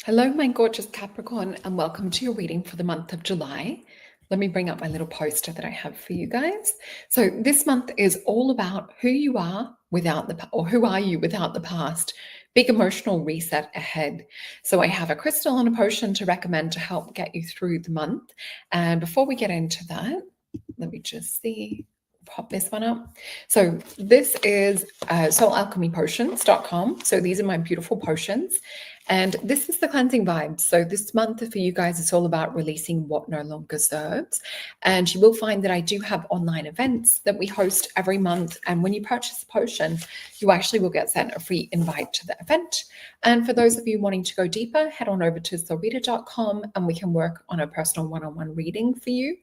Hello, my gorgeous Capricorn, and welcome to your reading for the month of July. Let me bring up my little poster that I have for you guys. So this month is all about who you are without who are you without the past. Big emotional reset ahead. So I have a crystal and a potion to recommend to help get you through the month. And before we get into that, let me just see. Pop this one up. So this is soulalchemypotions.com. So these are my beautiful potions. And this is the cleansing vibes. So this month for you guys, it's all about releasing what no longer serves. And you will find that I do have online events that we host every month. And when you purchase a potion, you actually will get sent a free invite to the event. And for those of you wanting to go deeper, head on over to Solreta.com and we can work on a personal one-on-one reading for you,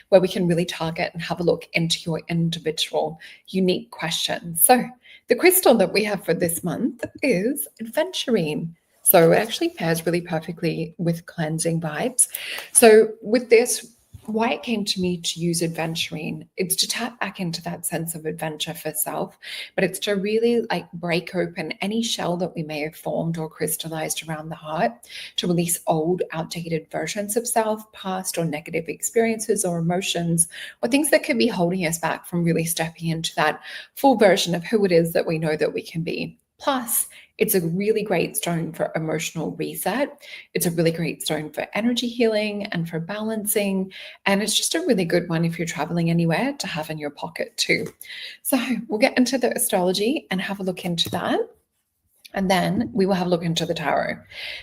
where we can really target and have a look into your individual unique questions. So the crystal that we have for this month is Adventurine. So it actually pairs really perfectly with cleansing vibes. So with this, why it came to me to use Adventurine, it's to tap back into that sense of adventure for self, but it's to really like break open any shell that we may have formed or crystallized around the heart, to release old, outdated versions of self, past or negative experiences or emotions, or things that could be holding us back from really stepping into that full version of who it is that we know that we can be. Plus, it's a really great stone for emotional reset. It's a really great stone for energy healing and for balancing. And it's just a really good one if you're traveling anywhere to have in your pocket too. So we'll get into the astrology and have a look into that. And then we will have a look into the tarot.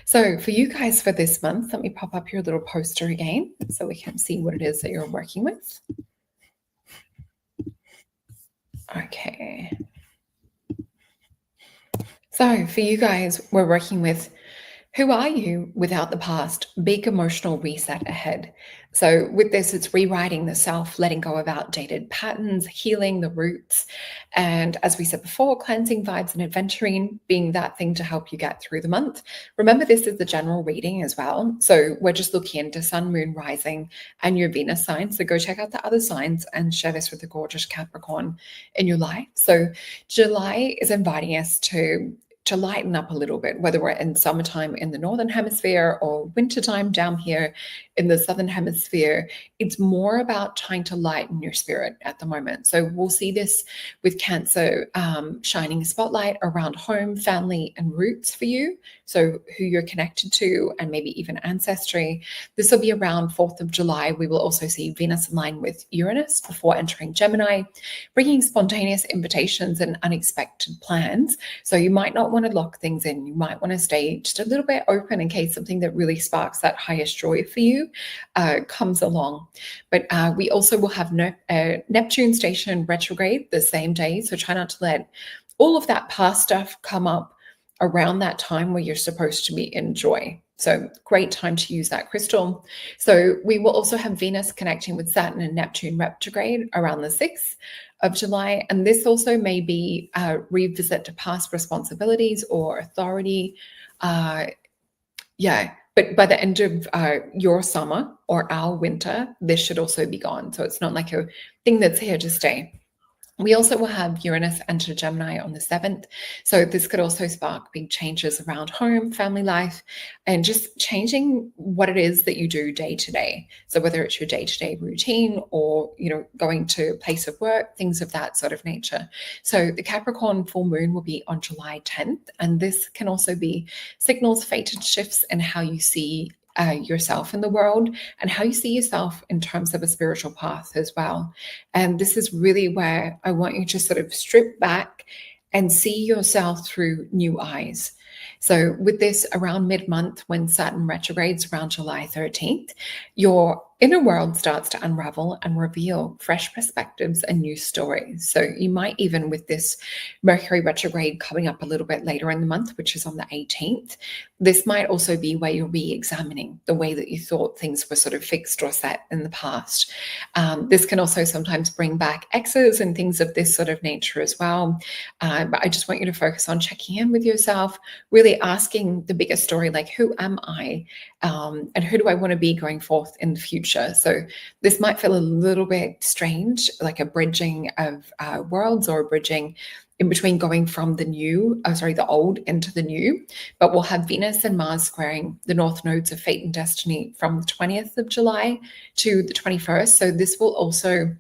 So for you guys for this month, let me pop up your little poster again so we can see what it is that you're working with. Okay. So for you guys, we're working with who are you without the past? Big emotional reset ahead. So with this, it's rewriting the self, letting go of outdated patterns, healing the roots. And as we said before, cleansing vibes and adventuring being that thing to help you get through the month. Remember, this is the general reading as well. So we're just looking into sun, moon, rising, and your Venus sign. So go check out the other signs and share this with the gorgeous Capricorn in your life. So July is inviting us to lighten up a little bit, whether we're in summertime in the northern hemisphere or wintertime down here in the southern hemisphere. It's more about trying to lighten your spirit at the moment. So we'll see this with Cancer shining a spotlight around home, family, and roots for you. So who you're connected to and maybe even ancestry. This will be around 4th of July. We will also see Venus align with Uranus before entering Gemini, bringing spontaneous invitations and unexpected plans. So you might not want to lock things in. You might want to stay just a little bit open in case something that really sparks that highest joy for you comes along. But we also will have Neptune station retrograde the same day. So try not to let all of that past stuff come up around that time where you're supposed to be in joy. So great time to use that crystal. So we will also have Venus connecting with Saturn and Neptune retrograde around the 6th of July. And this also may be a revisit to past responsibilities or authority. But by the end of your summer or our winter, this should also be gone. So it's not like a thing that's here to stay. We also will have Uranus enter Gemini on the 7th. So this could also spark big changes around home, family life, and just changing what it is that you do day to day. So whether it's your day-to-day routine or, going to a place of work, things of that sort of nature. So the Capricorn full moon will be on July 10th. And this can also be signals, fated shifts in how you see yourself in the world and how you see yourself in terms of a spiritual path as well. And this is really where I want you to sort of strip back and see yourself through new eyes. So with this around mid-month, when Saturn retrogrades around July 13th, your inner world starts to unravel and reveal fresh perspectives and new stories. So you might even, with this Mercury retrograde coming up a little bit later in the month, which is on the 18th, this might also be where you're re-examining the way that you thought things were sort of fixed or set in the past. This can also sometimes bring back exes and things of this sort of nature as well. But I just want you to focus on checking in with yourself, really asking the bigger story, like, who am I? And who do I want to be going forth in the future? So this might feel a little bit strange, like a bridging of worlds or a bridging in between going from the old into the new, but we'll have Venus and Mars squaring the north nodes of fate and destiny from the 20th of July to the 21st. So this will also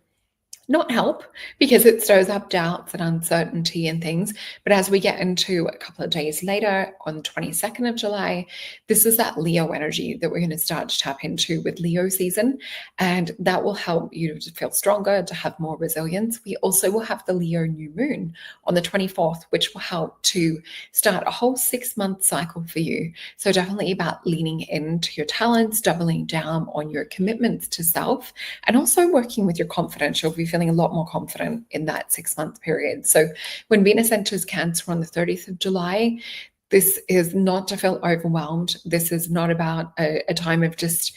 not help because it stirs up doubts and uncertainty and things. But as we get into a couple of days later on the 22nd of July, this is that Leo energy that we're going to start to tap into with Leo season. And that will help you to feel stronger, to have more resilience. We also will have the Leo new moon on the 24th, which will help to start a whole 6-month cycle for you. So definitely about leaning into your talents, doubling down on your commitments to self, and also working with your confidence. You'll be feeling a lot more confident in that 6-month period. So when Venus enters Cancer on the 30th of July, this is not to feel overwhelmed. This is not about a time of just,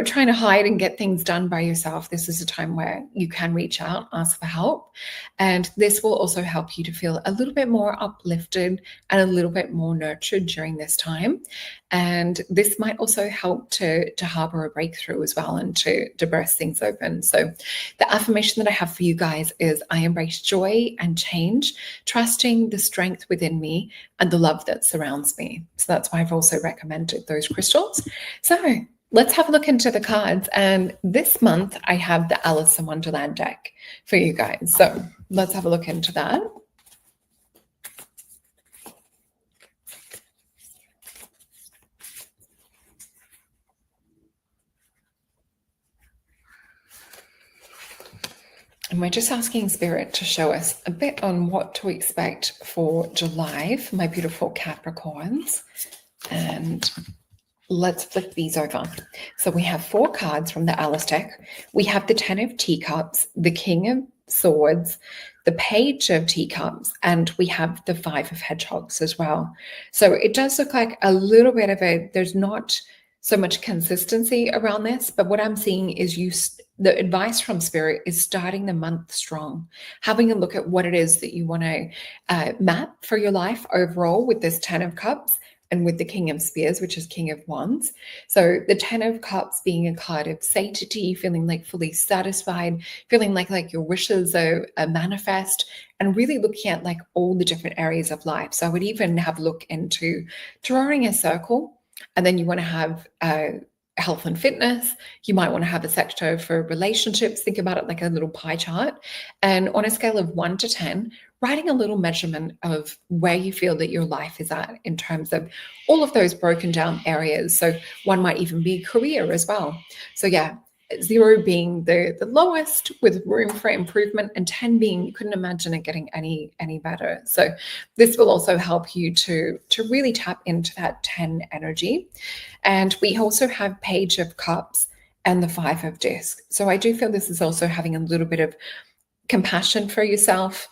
trying to hide and get things done by yourself. This is a time where you can reach out, ask for help. And this will also help you to feel a little bit more uplifted and a little bit more nurtured during this time. And this might also help to harbor a breakthrough as well and to burst things open. So the affirmation that I have for you guys is I embrace joy and change, trusting the strength within me and the love that surrounds me. So that's why I've also recommended those crystals. So let's have a look into the cards. And this month I have the Alice in Wonderland deck for you guys. So let's have a look into that. And we're just asking Spirit to show us a bit on what to expect for July for my beautiful Capricorns. And let's flip these over. So we have 4 cards from the Alice deck. We have the 10 of Teacups, the King of Swords, the Page of Teacups, and we have the 5 of Hedgehogs as well. So it does look like a little bit of there's not so much consistency around this, but what I'm seeing is the advice from Spirit is starting the month strong, having a look at what it is that you want to map for your life overall with this 10 of Cups and with the King of Spears, which is King of Wands. So the 10 of Cups being a card of satiety, feeling like fully satisfied, feeling like your wishes are manifest, and really looking at like all the different areas of life. So I would even have a look into drawing a circle, and then you want to have health and fitness. You might want to have a sector for relationships. Think about it like a little pie chart. And on a scale of 1 to 10, writing a little measurement of where you feel that your life is at in terms of all of those broken down areas. So 1 might even be career as well. So yeah, 0 being the lowest with room for improvement, and 10 being you couldn't imagine it getting any better. So this will also help you to really tap into that 10 energy. And we also have Page of Cups and the 5 of Discs. So I do feel this is also having a little bit of compassion for yourself.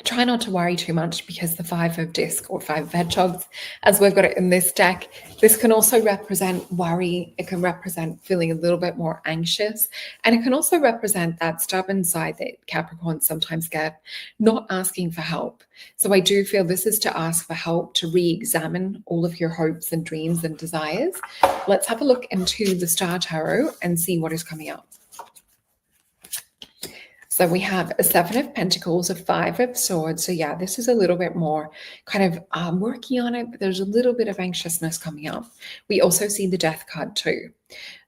Try not to worry too much, because the 5 of Disc or 5 of Hedgehogs, as we've got it in this deck, this can also represent worry. It can represent feeling a little bit more anxious. And it can also represent that stubborn side that Capricorns sometimes get, not asking for help. So I do feel this is to ask for help, to re-examine all of your hopes and dreams and desires. Let's have a look into the Star Tarot and see what is coming up. So we have a 7 of Pentacles, a 5 of Swords. So yeah, this is a little bit more kind of working on it, but there's a little bit of anxiousness coming up. We also see the Death card too.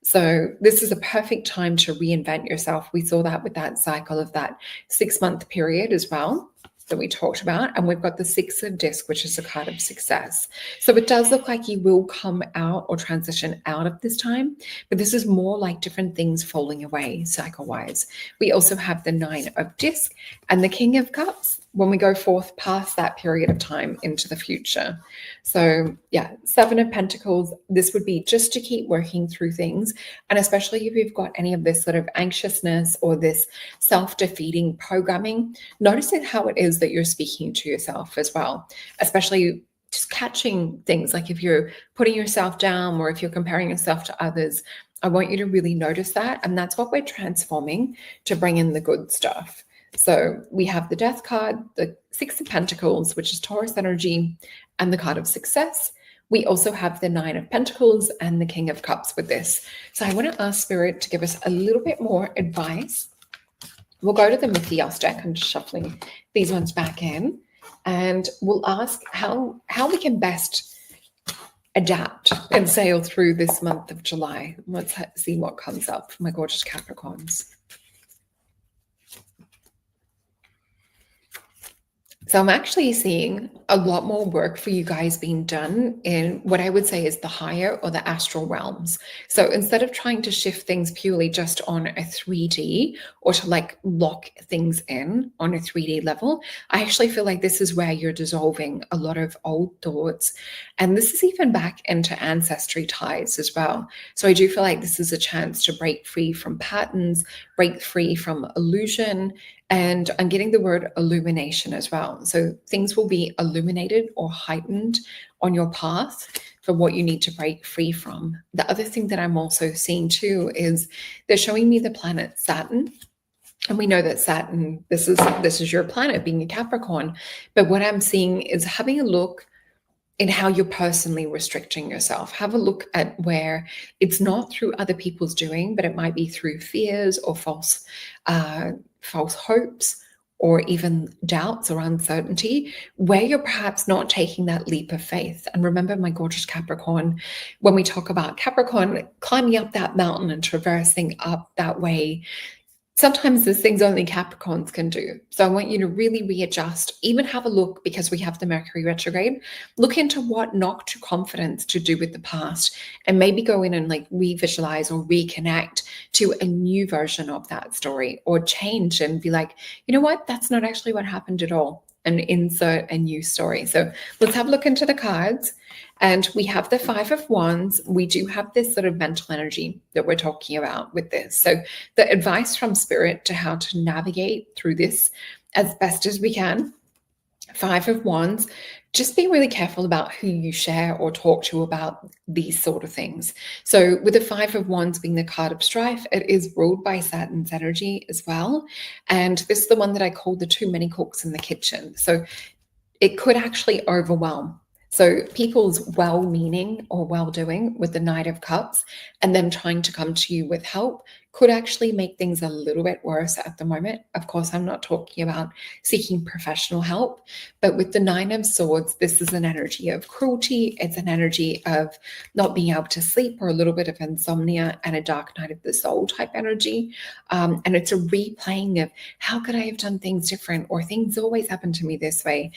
So this is a perfect time to reinvent yourself. We saw that with that cycle of that 6-month period as well that we talked about. And we've got the 6 of Disc, which is a card of success. So it does look like you will come out or transition out of this time, but this is more like different things falling away cycle-wise. We also have the 9 of Disc and the King of Cups when we go forth past that period of time into the future. So yeah, 7 of Pentacles, this would be just to keep working through things. And especially if you've got any of this sort of anxiousness or this self-defeating programming, noticing how it is that you're speaking to yourself as well, especially just catching things like if you're putting yourself down or if you're comparing yourself to others. I want you to really notice that. And that's what we're transforming to bring in the good stuff. So we have the Death card, the 6 of Pentacles, which is Taurus energy, and the card of success. We also have the 9 of Pentacles and the King of Cups with this. So I want to ask Spirit to give us a little bit more advice. We'll go to the Mythios deck. I'm just shuffling these ones back in. And we'll ask how we can best adapt and sail through this month of July. Let's see what comes up for my gorgeous Capricorns. So I'm actually seeing a lot more work for you guys being done in what I would say is the higher or the astral realms. So instead of trying to shift things purely just on a 3D or to like lock things in on a 3D level, I actually feel like this is where you're dissolving a lot of old thoughts. And this is even back into ancestry ties as well. So I do feel like this is a chance to break free from patterns, break free from illusion, and I'm getting the word illumination as well. So things will be illuminated or heightened on your path for what you need to break free from. The other thing that I'm also seeing too is they're showing me the planet Saturn. And we know that Saturn, this is your planet being a Capricorn. But what I'm seeing is having a look in how you're personally restricting yourself. Have a look at where it's not through other people's doing, but it might be through fears or false hopes or even doubts or uncertainty, where you're perhaps not taking that leap of faith. And remember, my gorgeous Capricorn, when we talk about Capricorn climbing up that mountain and traversing up that way, sometimes there's things only Capricorns can do. So I want you to really readjust, even have a look, because we have the Mercury retrograde, look into what knocked your confidence to do with the past and maybe go in and like re-visualize or reconnect to a new version of that story, or change and be like, you know what, that's not actually what happened at all, and insert a new story. So let's have a look into the cards. And we have the Five of Wands. We do have this sort of mental energy that we're talking about with this. So the advice from Spirit to how to navigate through this as best as we can. Five of Wands, just be really careful about who you share or talk to about these sort of things. So with the Five of Wands being the card of strife, it is ruled by Saturn's energy as well. And this is the one that I call the too many cooks in the kitchen. So it could actually overwhelm. So people's well-meaning or well-doing with the Knight of Cups and them trying to come to you with help could actually make things a little bit worse at the moment. Of course, I'm not talking about seeking professional help, but with the Nine of Swords, this is an energy of cruelty. It's an energy of not being able to sleep, or a little bit of insomnia and a dark night of the soul type energy. And it's a replaying of how could I have done things different, or things always happen to me this way,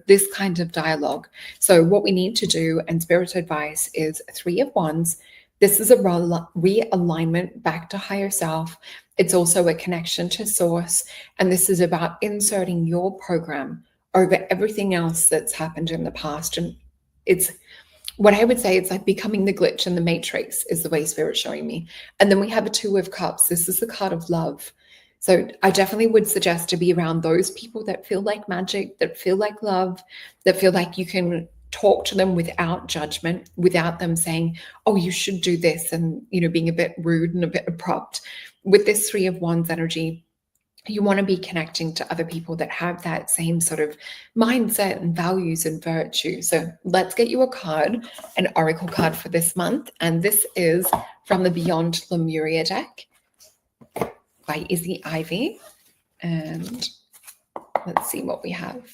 this kind of dialogue. So what we need to do, and Spirit's advice, is Three of Wands. This is a realignment back to higher self. It's also a connection to source. And this is about inserting your program over everything else that's happened in the past. And it's what I would say, it's like becoming the glitch in the matrix is the way Spirit's showing me. And then we have a Two of Cups. This is the card of love. So I definitely would suggest to be around those people that feel like magic, that feel like love, that feel like you can talk to them without judgment, without them saying, oh, you should do this, and being a bit rude and a bit abrupt. With this Three of Wands energy, you want to be connecting to other people that have that same sort of mindset and values and virtue. So let's get you a card, an oracle card for this month. And this is from the Beyond Lemuria deck by Izzy Ivy. And let's see what we have.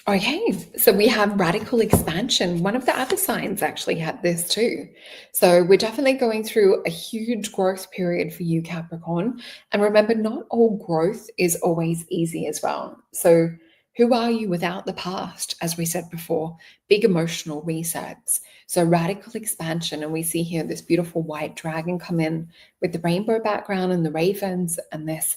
Okay, so we have radical expansion. One of the other signs actually had this too. So we're definitely going through a huge growth period for you, Capricorn. And remember, not all growth is always easy as well. So who are you without the past? As we said before, big emotional resets. So radical expansion. And we see here this beautiful white dragon come in with the rainbow background and the ravens, and this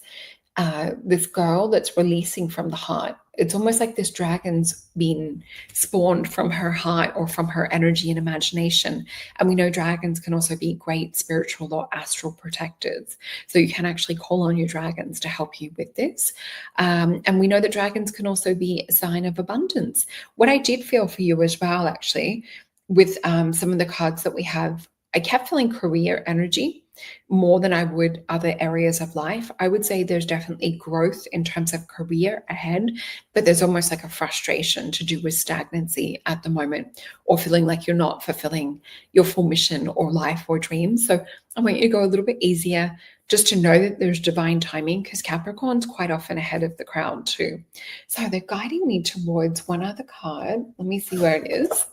girl that's releasing from the heart. It's almost like this dragon's been spawned from her heart or from her energy and imagination. And we know dragons can also be great spiritual or astral protectors. So you can actually call on your dragons to help you with this. And we know that dragons can also be a sign of abundance. What I did feel for you as well, actually, with some of the cards that we have, I kept feeling career energy more than I would other areas of life. I would say there's definitely growth in terms of career ahead, but there's almost like a frustration to do with stagnancy at the moment, or feeling like you're not fulfilling your full mission or life or dreams. So I want you to go a little bit easier, just to know that there's divine timing, because Capricorn's quite often ahead of the crowd too. So they're guiding me towards one other card. Let me see where it is.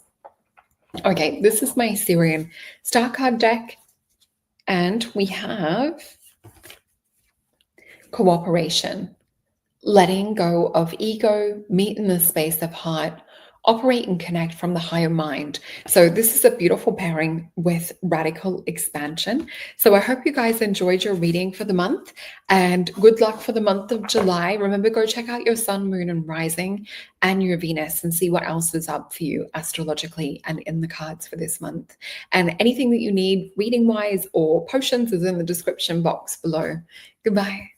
Okay, this is my Syrian star card deck, and we have cooperation, letting go of ego, meet in the space of heart, operate and connect from the higher mind. So this is a beautiful pairing with radical expansion. So I hope you guys enjoyed your reading for the month, and good luck for the month of July. Remember, go check out your sun, moon, and rising and your Venus and see what else is up for you astrologically and in the cards for this month. And anything that you need reading wise or potions is in the description box below. Goodbye.